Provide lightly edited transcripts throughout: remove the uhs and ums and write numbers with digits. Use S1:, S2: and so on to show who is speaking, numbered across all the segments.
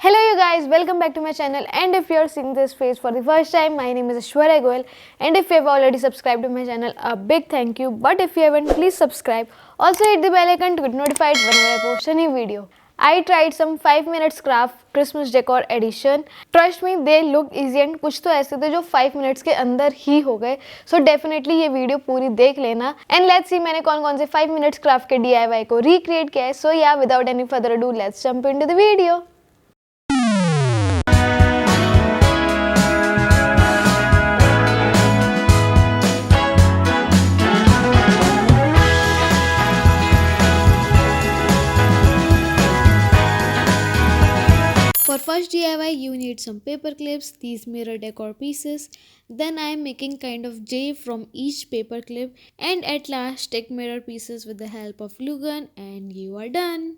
S1: Hello you guys, welcome back to my channel, and if you are seeing this face for the first time, my name is Aishwarya Goel, and if you have already subscribed to my channel, a big thank you. But if you haven't, please subscribe. Also hit the bell icon to get notified whenever I post a new video. I tried some 5 minutes craft Christmas decor edition. Trust me, they look easy and कुछ तो ऐसे थे जो 5 minutes के अंदर ही हो गए. So definitely ये वीडियो पूरी देख लेना. And let's see मैंने कौन कौन से 5 minutes craft के DIY को recreate किया है. So yeah, without any further ado, let's jump into the video. For first DIY, you need some paper clips, these mirror decor pieces. Then I am making kind of J from each paper clip, and at last stick mirror pieces with the help of glue gun, and you are done.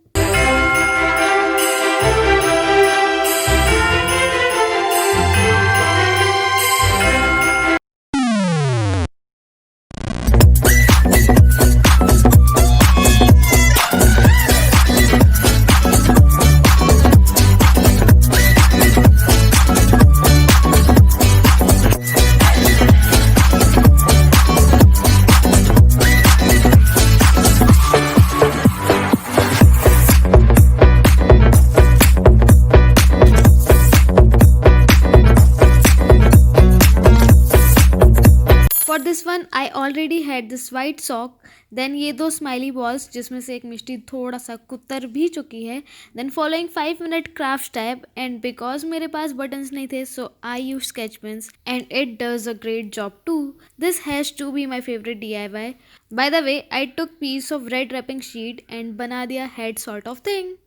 S1: For this one, I already had this white sock. Then ये दो smiley balls जिसमें से एक मिष्टी थोड़ा सा कुतर भी चुकी है. Then following 5 minute craft step, and because मेरे पास buttons नहीं थे, so I used sketch pens and it does a great job too. This has to be my favorite DIY. By the way, I took piece of red wrapping sheet and बना दिया head sort of thing.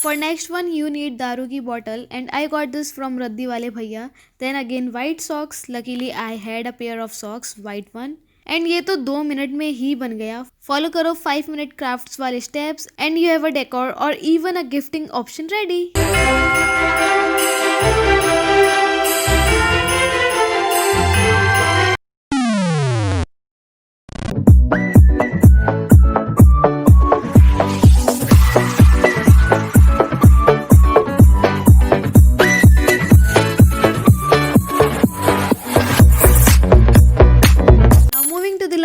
S1: For next one, you need दारू की bottle, and I got this from रद्दी वाले भैया. Then again white socks. Luckily I had a pair of socks, white one. And ये तो 2 minute में ही बन गया. Follow करो 5 minute crafts वाले steps, and you have a decor or even a gifting option ready.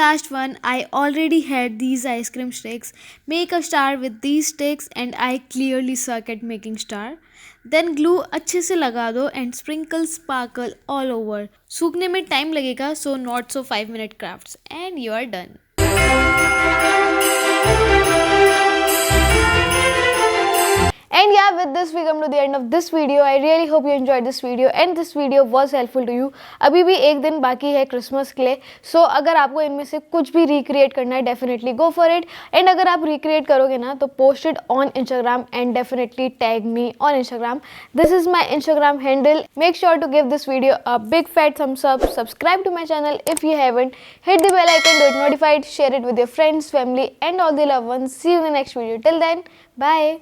S1: Last one, I already had these ice cream sticks. Make a star with these sticks, and I clearly suck at making star. Then glue अच्छे से लगा दो and sprinkle sparkle all over. सूखने में time लगेगा, so not so 5 minute crafts, and you are done. And yeah, with this we come to the end of this video. I really hope you enjoyed this video and this video was helpful to you. अभी भी एक दिन बाकी है Christmas के लिए, so अगर आपको इनमें से कुछ भी recreate करना है, definitely go for it. And अगर आप recreate करोगे ना, तो post it on Instagram and definitely tag me on Instagram. This is my Instagram handle. Make sure to give this video a big fat thumbs up. Subscribe to my channel if you haven't. Hit the bell icon to get notified. Share it with your friends, family, and all the loved ones. See you in the next video. Till then, bye.